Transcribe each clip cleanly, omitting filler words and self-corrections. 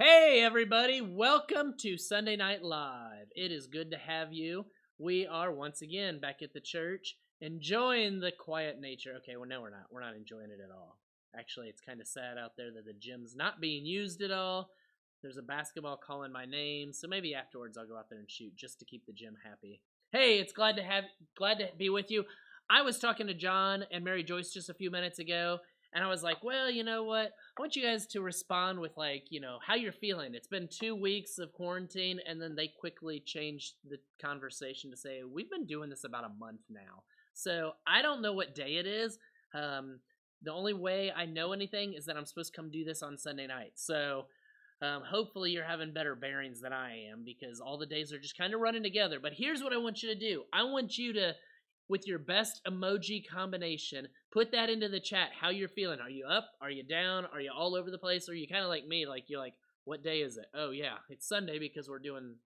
Hey, everybody, welcome to Sunday Night Live. It is good to have you. We are once again back at the church enjoying the quiet nature. Okay, well, no, we're not. We're not enjoying it at all. Actually, it's kind of sad out there that the gym's not being used at all. There's a basketball calling my name, so maybe afterwards I'll go out there and shoot just to keep the gym happy. Hey, it's glad to be with you. I was talking to John and Mary Joyce just a few minutes ago, and I was like, well, you know what? I want you guys to respond with, like, how you're feeling. It's been 2 weeks of quarantine, and then they quickly changed the conversation to say, we've been doing this about a month now. So I don't know what day it is. The only way I know anything is that I'm supposed to come do this on Sunday night. So hopefully you're having better bearings than I am, because all the days are just kind of running together. But here's what I want you to do. I want you to, with your best emoji combination, put that into the chat, how you're feeling. Are you up? Are you down? Are you all over the place? Or are you kind of like me, like you're like, what day is it? Oh yeah, it's Sunday because we're doing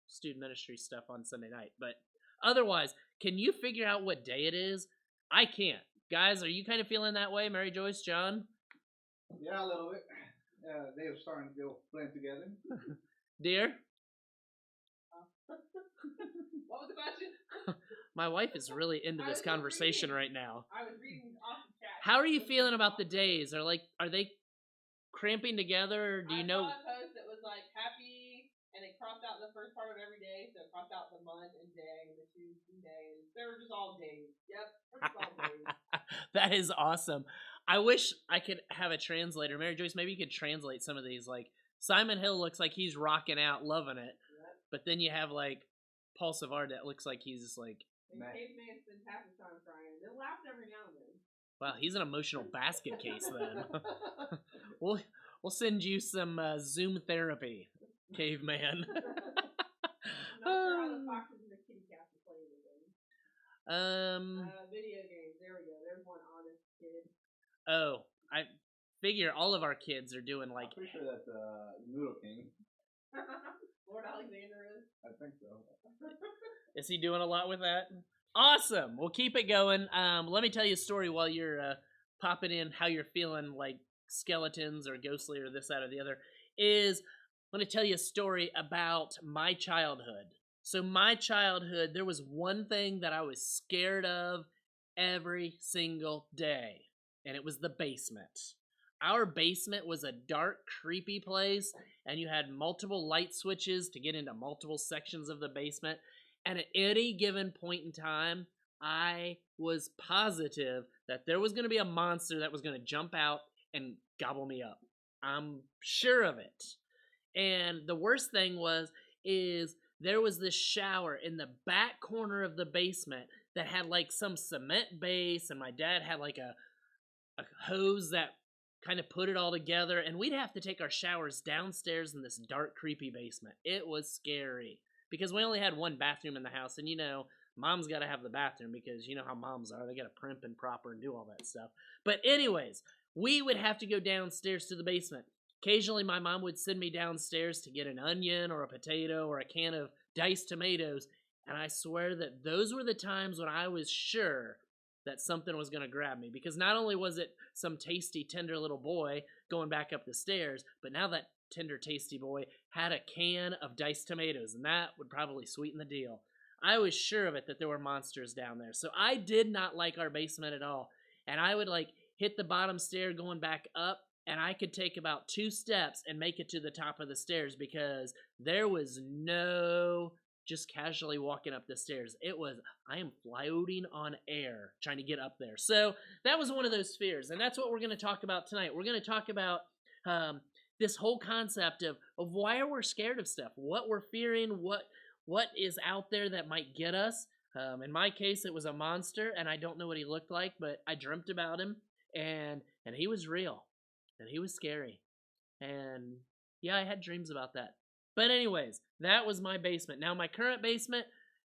student ministry stuff on Sunday night. But otherwise, can you figure out what day it is? I can't. Guys, are you kind of feeling that way? Mary Joyce, John? Yeah, a little bit. They're starting to go blend together. Dear? What was the question? My wife is really into this conversation right now. I was reading off the chat. How are you feeling about the days? Are they cramping together? Or do you know? I saw a post that was like happy, and it crossed out the first part of every day, so it crossed out the month and day and the Tuesday days. They were just all days. Yep, they're just all days. That is awesome. I wish I could have a translator. Mary Joyce, maybe you could translate some of these. Like, Simon Hill looks like he's rocking out, loving it. Yep. But then you have, like, Paul Savard that looks like he's just like... And Caveman spends half his time crying. They'll laugh every now and then. Wow, he's an emotional basket case then. We'll send you some Zoom therapy, Caveman. I'm not sure how the foxes and the kitty cats are playing the game. Video games. There we go. There's one honest kid. Oh, I figure all of our kids are doing like... I'm pretty sure that's Noodle King. Lord Alexander is? I think so. Is he doing a lot with that? Awesome. We'll keep it going. Let me tell you a story while you're popping in how you're feeling, like skeletons or ghostly or this, that, or the other. I'm going to tell you a story about my childhood. So my childhood, there was one thing that I was scared of every single day, and it was the basement. Our basement was a dark, creepy place, and you had multiple light switches to get into multiple sections of the basement. And at any given point in time, I was positive that there was going to be a monster that was going to jump out and gobble me up. I'm sure of it. And the worst thing is there was this shower in the back corner of the basement that had like some cement base, and my dad had like a hose that kind of put it all together, and we'd have to take our showers downstairs in this dark, creepy basement. It was scary because we only had one bathroom in the house, and mom's got to have the bathroom because you know how moms are. They got to primp and proper and do all that stuff. But anyways, we would have to go downstairs to the basement. Occasionally, my mom would send me downstairs to get an onion or a potato or a can of diced tomatoes, and I swear that those were the times when I was sure that something was going to grab me, because not only was it some tasty, tender little boy going back up the stairs, but now that tender, tasty boy had a can of diced tomatoes, and that would probably sweeten the deal. I was sure of it that there were monsters down there, so I did not like our basement at all, and I would like hit the bottom stair going back up, and I could take about 2 steps and make it to the top of the stairs because there was no just casually walking up the stairs. It was, I am floating on air trying to get up there. So that was one of those fears, and that's what we're going to talk about tonight. We're going to talk about this whole concept of why we're scared of stuff, what we're fearing, what is out there that might get us. In my case, it was a monster, and I don't know what he looked like, but I dreamt about him, and he was real, and he was scary, and yeah, I had dreams about that. But anyways, that was my basement. Now, my current basement,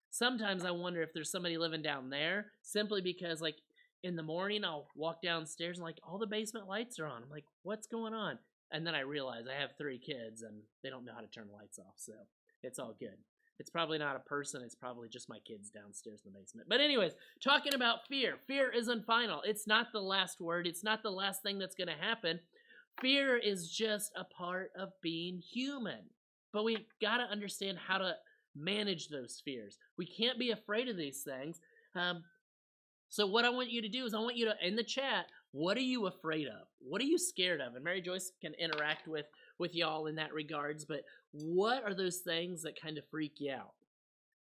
sometimes I wonder if there's somebody living down there, simply because, like, in the morning, I'll walk downstairs and, like, all the basement lights are on. I'm like, what's going on? And then I realize I have 3 kids, and they don't know how to turn the lights off, so it's all good. It's probably not a person. It's probably just my kids downstairs in the basement. But anyways, talking about fear. Fear isn't final. It's not the last word. It's not the last thing that's going to happen. Fear is just a part of being human. But we got to understand how to manage those fears. We can't be afraid of these things. So what I want you to do is I want you to, in the chat, what are you afraid of? What are you scared of? And Mary Joyce can interact with y'all in that regards, but what are those things that kind of freak you out?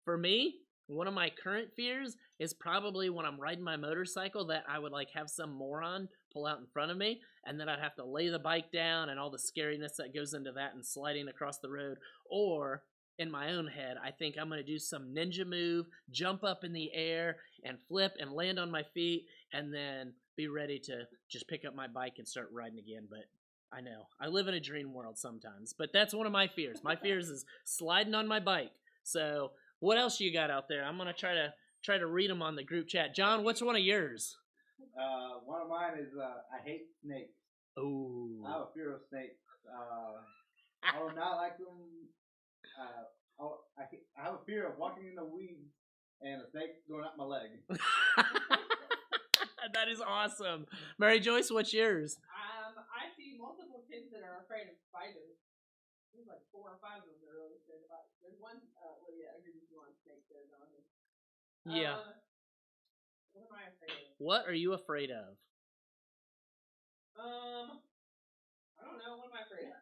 For me, one of my current fears is probably when I'm riding my motorcycle that I would like have some moron pull out in front of me, and then I'd have to lay the bike down and all the scariness that goes into that and sliding across the road. Or in my own head, I think I'm going to do some ninja move, jump up in the air and flip and land on my feet, and then be ready to just pick up my bike and start riding again. But I know I live in a dream world sometimes, but that's one of my fears. My fears is sliding on my bike. So what else you got out there? I'm gonna try to read them on the group chat. John, what's one of yours? One of mine is I hate snakes. Oh, I have a fear of snakes. I do not like them. I have a fear of walking in the weeds and a snake going up my leg. that is awesome. Mary Joyce, what's yours? I see multiple kids that are afraid of spiders. There's like 4 or 5 of them that are really scared of spiders. There's one, well, yeah, I agree with you on snakes there, Jonathan. Yeah. What am I afraid of? What are you afraid of? I don't know. What am I afraid of?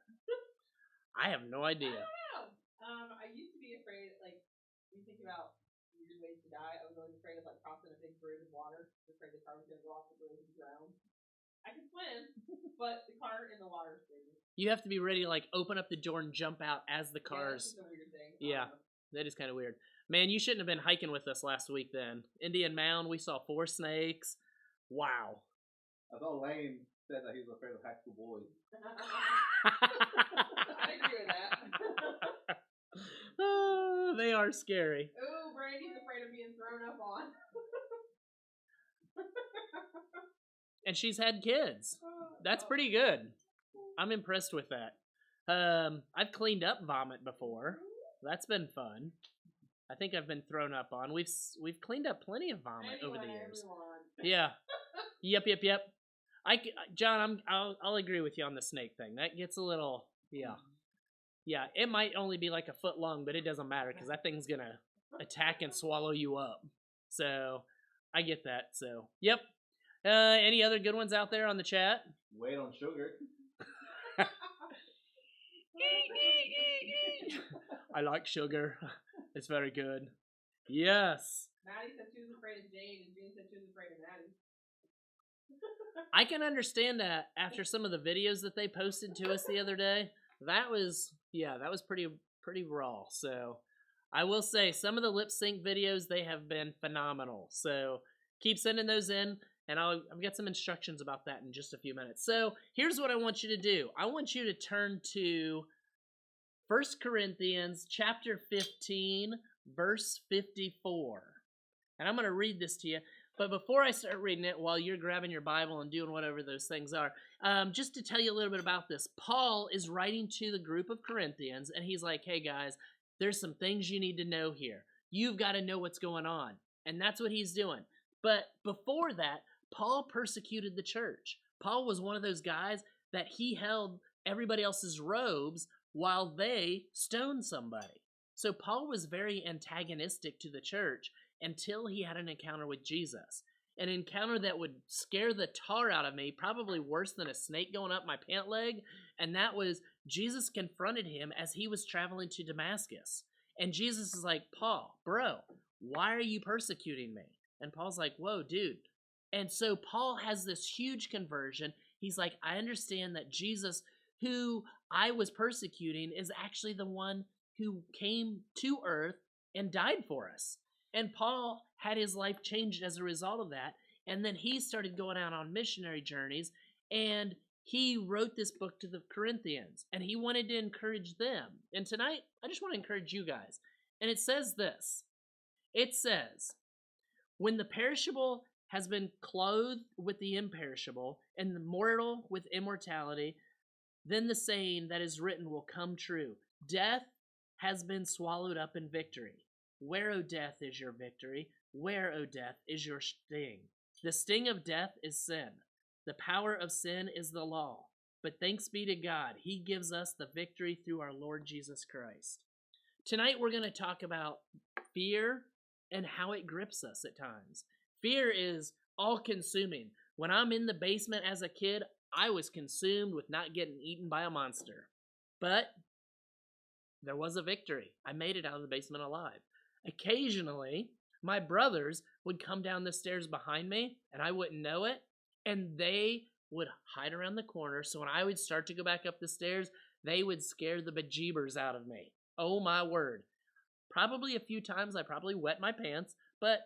I have no idea. I don't know. I used to be afraid, like, when you think about weird ways to die, I was always afraid of, like, crossing a big bridge of water. Afraid the car was going to go off the bridge and drown. I can swim, but the car in the water is scary. You have to be ready to, like, open up the door and jump out as the cars. Yeah, that's just a weird thing. Yeah, that is kind of weird. Man, you shouldn't have been hiking with us last week then. Indian Mound, we saw 4 snakes. Wow. I thought Lane said that he was afraid of high school boys. I agree with that. Oh, they are scary. Ooh, Brandy's afraid of being thrown up on. And she's had kids. That's pretty good. I'm impressed with that. I've cleaned up vomit before. That's been fun. I think I've been thrown up on. We've cleaned up plenty of vomit over the years. Yeah. Yep. John, I'll agree with you on the snake thing. That gets a little, yeah. It might only be like a foot long, but it doesn't matter because that thing's gonna attack and swallow you up. So I get that. So yep. Any other good ones out there on the chat? Wait on sugar. I like sugar. It's very good. Yes. Maddie said she was afraid of Jane, and Jane said she was afraid of Maddie. I can understand that after some of the videos that they posted to us the other day. That was pretty raw. So I will say some of the lip sync videos, they have been phenomenal. So keep sending those in, and I've got some instructions about that in just a few minutes. So here's what I want you to do. I want you to turn to 1 Corinthians chapter 15, verse 54. And I'm going to read this to you. But before I start reading it, while you're grabbing your Bible and doing whatever those things are, just to tell you a little bit about this, Paul is writing to the group of Corinthians, and he's like, hey guys, there's some things you need to know here. You've got to know what's going on. And that's what he's doing. But before that, Paul persecuted the church. Paul was one of those guys that he held everybody else's robes while they stoned somebody. So Paul was very antagonistic to the church until he had an encounter with Jesus. An encounter that would scare the tar out of me, probably worse than a snake going up my pant leg. And that was Jesus confronted him as he was traveling to Damascus. And Jesus is like, Paul, bro, why are you persecuting me? And Paul's like, whoa, dude. And so Paul has this huge conversion. He's like, I understand that Jesus, who I was persecuting, is actually the one who came to earth and died for us. And Paul had his life changed as a result of that. And then he started going out on missionary journeys, and he wrote this book to the Corinthians, and he wanted to encourage them. And tonight, I just want to encourage you guys. And it says this. It says, when the perishable has been clothed with the imperishable, and the mortal with immortality, then the saying that is written will come true. Death has been swallowed up in victory. Where, O death, is your victory? Where, O death, is your sting? The sting of death is sin. The power of sin is the law. but thanks be to God, He gives us the victory through our Lord Jesus Christ. Tonight we're going to talk about fear and how it grips us at times. Fear is all-consuming. When I'm in the basement as a kid, I was consumed with not getting eaten by a monster. But there was a victory. I made it out of the basement alive. Occasionally, my brothers would come down the stairs behind me, and I wouldn't know it, and they would hide around the corner, so when I would start to go back up the stairs, they would scare the bejeebers out of me. Oh my word. Probably a few times I probably wet my pants, but,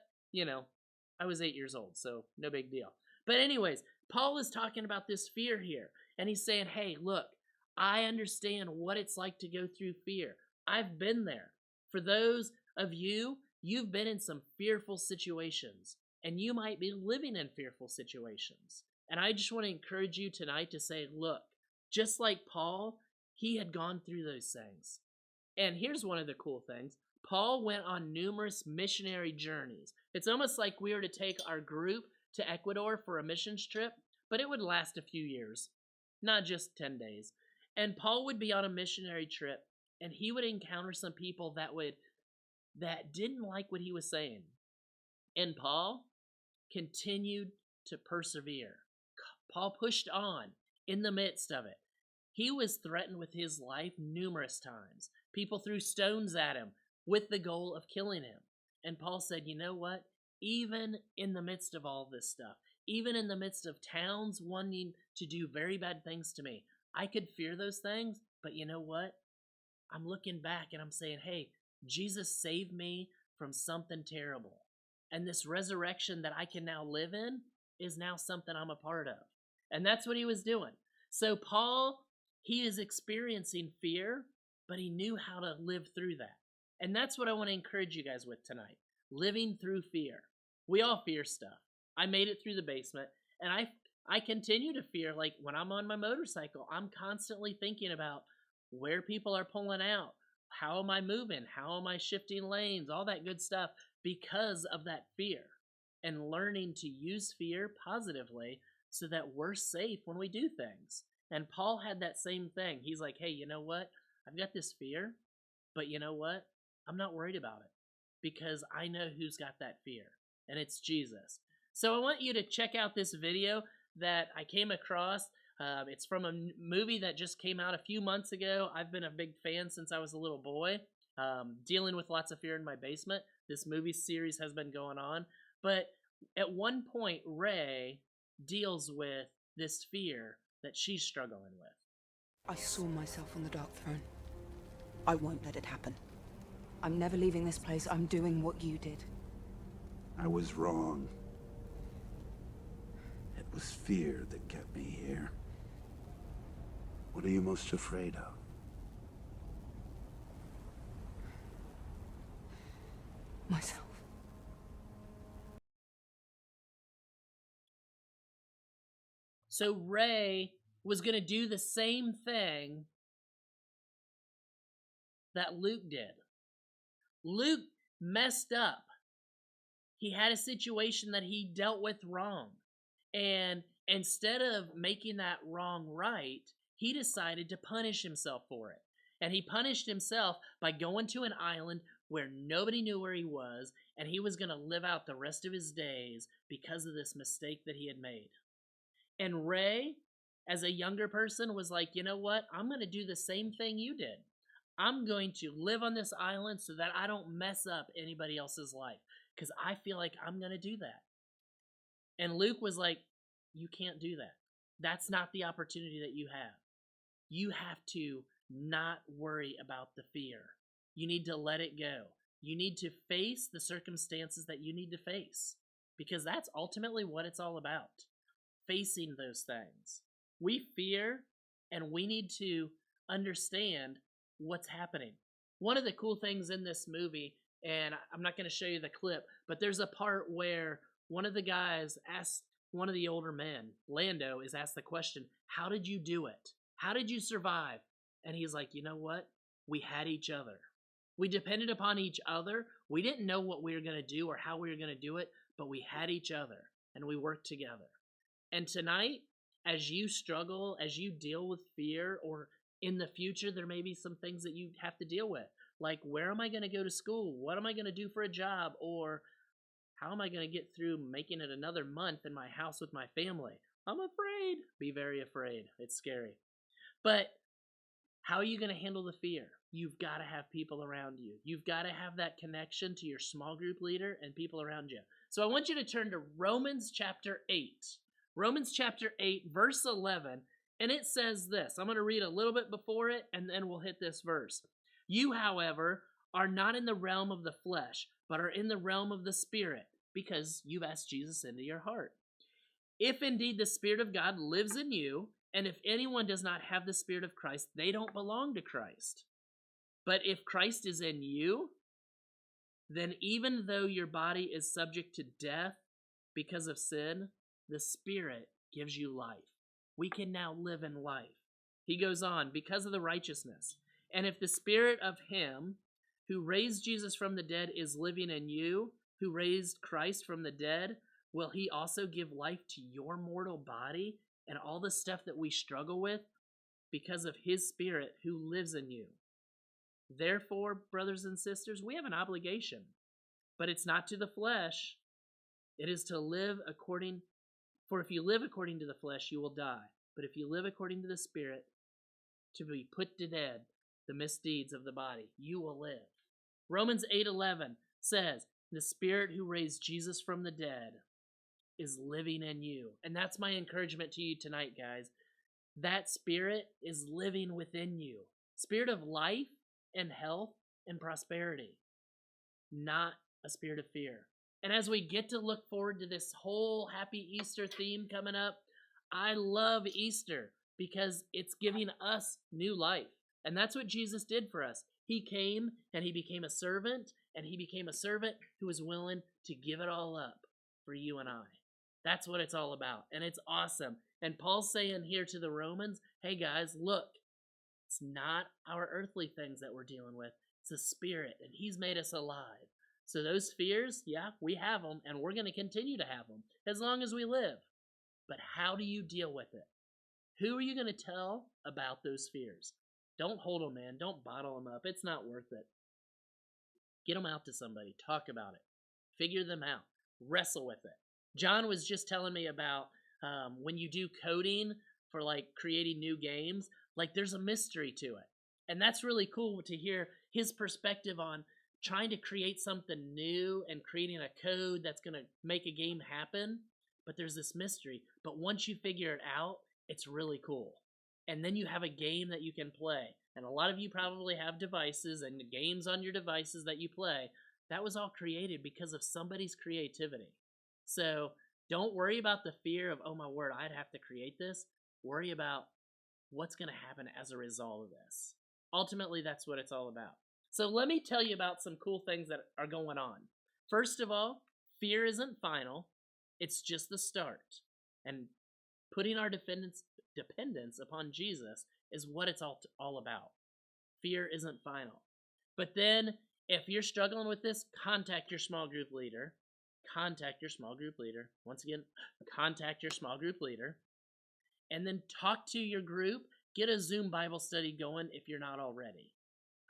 I was 8 years old, so no big deal. But anyways, Paul is talking about this fear here, and he's saying, hey, look, I understand what it's like to go through fear. I've been there. For those of you, you've been in some fearful situations, and you might be living in fearful situations. And I just want to encourage you tonight to say, look, just like Paul, he had gone through those things. And here's one of the cool things. Paul went on numerous missionary journeys. It's almost like we were to take our group to Ecuador for a missions trip, but it would last a few years, not just 10 days. And Paul would be on a missionary trip, and he would encounter some people that didn't like what he was saying. And Paul continued to persevere. Paul pushed on in the midst of it. He was threatened with his life numerous times. People threw stones at him with the goal of killing him. And Paul said, you know what? Even in the midst of all this stuff, even in the midst of towns wanting to do very bad things to me, I could fear those things, but you know what? I'm looking back and I'm saying, hey, Jesus saved me from something terrible. And this resurrection that I can now live in is now something I'm a part of. And that's what he was doing. So Paul, he is experiencing fear, but he knew how to live through that. And that's what I want to encourage you guys with tonight. Living through fear. We all fear stuff. I made it through the basement, and I continue to fear. Like when I'm on my motorcycle, I'm constantly thinking about where people are pulling out. How am I moving? How am I shifting lanes? All that good stuff because of that fear. And learning to use fear positively so that we're safe when we do things. And Paul had that same thing. He's like, hey, you know what? I've got this fear, but you know what? I'm not worried about it because I know who's got that fear, and it's Jesus. So I want you to check out this video that I came across. It's from a movie that just came out a few months ago. I've been a big fan since I was a little boy, dealing with lots of fear in my basement. This movie series has been going on. But at one point, Ray deals with this fear that she's struggling with. I saw myself on the Dark Throne. I won't let it happen. I'm never leaving this place. I'm doing what you did. I was wrong. It was fear that kept me here. What are you most afraid of? Myself. So Ray was going to do the same thing that Luke did. Luke messed up. He had a situation that he dealt with wrong. And instead of making that wrong right, he decided to punish himself for it. And he punished himself by going to an island where nobody knew where he was, and he was going to live out the rest of his days because of this mistake that he had made. And Ray, as a younger person, was like, you know what? I'm going to do the same thing you did. I'm going to live on this island so that I don't mess up anybody else's life because I feel like I'm going to do that. And Luke was like, you can't do that. That's not the opportunity that you have. You have to not worry about the fear. You need to let it go. You need to face the circumstances that you need to face because that's ultimately what it's all about. Facing those things. We fear and we need to understand what's happening. One of the cool things in this movie, and I'm not going to show you the clip, but there's a part where one of the guys asks one of the older men, Lando, is asked the question, how did you do it? How did you survive? And he's like, you know what? We had each other. We depended upon each other. We didn't know what we were going to do or how we were going to do it, but we had each other and we worked together. And tonight, as you struggle, as you deal with fear, or in the future, there may be some things that you have to deal with. Like, where am I going to go to school? What am I going to do for a job? Or how am I going to get through making it another month in my house with my family? I'm afraid. Be very afraid. It's scary. But how are you going to handle the fear? You've got to have people around you. You've got to have that connection to your small group leader and people around you. So I want you to turn to Romans chapter 8. Romans chapter 8, verse 11. And it says this. I'm going to read a little bit before it, and then we'll hit this verse. You, however, are not in the realm of the flesh, but are in the realm of the Spirit, because you've asked Jesus into your heart. If indeed the Spirit of God lives in you, and if anyone does not have the Spirit of Christ, they don't belong to Christ. But if Christ is in you, then even though your body is subject to death because of sin, the Spirit gives you life. We can now live in life. He goes on, because of the righteousness. And if the Spirit of Him who raised Jesus from the dead is living in you, who raised Christ from the dead, will He also give life to your mortal body and all the stuff that we struggle with because of His Spirit who lives in you? Therefore, brothers and sisters, we have an obligation, but it's not to the flesh. It is to live according, for if you live according to the flesh, you will die. But if you live according to the Spirit, to be put to death the misdeeds of the body, you will live. Romans 8:11 says, the Spirit who raised Jesus from the dead is living in you. And that's my encouragement to you tonight, guys. That Spirit is living within you. Spirit of life and health and prosperity, not a spirit of fear. And as we get to look forward to this whole Happy Easter theme coming up, I love Easter because it's giving us new life. And that's what Jesus did for us. He came and He became a servant, and He became a servant who was willing to give it all up for you and I. That's what it's all about. And it's awesome. And Paul's saying here to the Romans, hey guys, look, it's not our earthly things that we're dealing with. It's the Spirit, and He's made us alive. So those fears, yeah, we have them, and we're going to continue to have them as long as we live. But how do you deal with it? Who are you going to tell about those fears? Don't hold them, man. Don't bottle them up. It's not worth it. Get them out to somebody. Talk about it. Figure them out. Wrestle with it. John was just telling me about when you do coding for like creating new games, like there's a mystery to it. And that's really cool to hear his perspective on trying to create something new and creating a code that's going to make a game happen. But there's this mystery. But once you figure it out, it's really cool. And then you have a game that you can play. And a lot of you probably have devices and games on your devices that you play. That was all created because of somebody's creativity. So don't worry about the fear of, oh my word, I'd have to create this. Worry about what's going to happen as a result of this. Ultimately, that's what it's all about. So let me tell you about some cool things that are going on. First of all, fear isn't final. It's just the start. And putting our dependence upon Jesus is what it's all about. Fear isn't final. But then, if you're struggling with this, contact your small group leader. Contact your small group leader. Once again, contact your small group leader. And then talk to your group. Get a Zoom Bible study going if you're not already.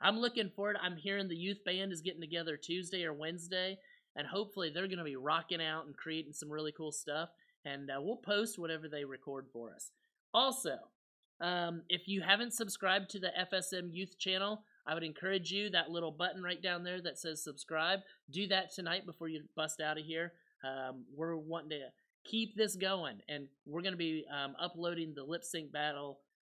I'm looking forward. I'm hearing the youth band is getting together Tuesday or Wednesday, and hopefully they're going to be rocking out and creating some really cool stuff, and we'll post whatever they record for us. Also, if you haven't subscribed to the FSM Youth channel, I would encourage you, that little button right down there that says subscribe, do that tonight before you bust out of here. We're wanting to keep this going, and we're going to be uploading the lip sync battle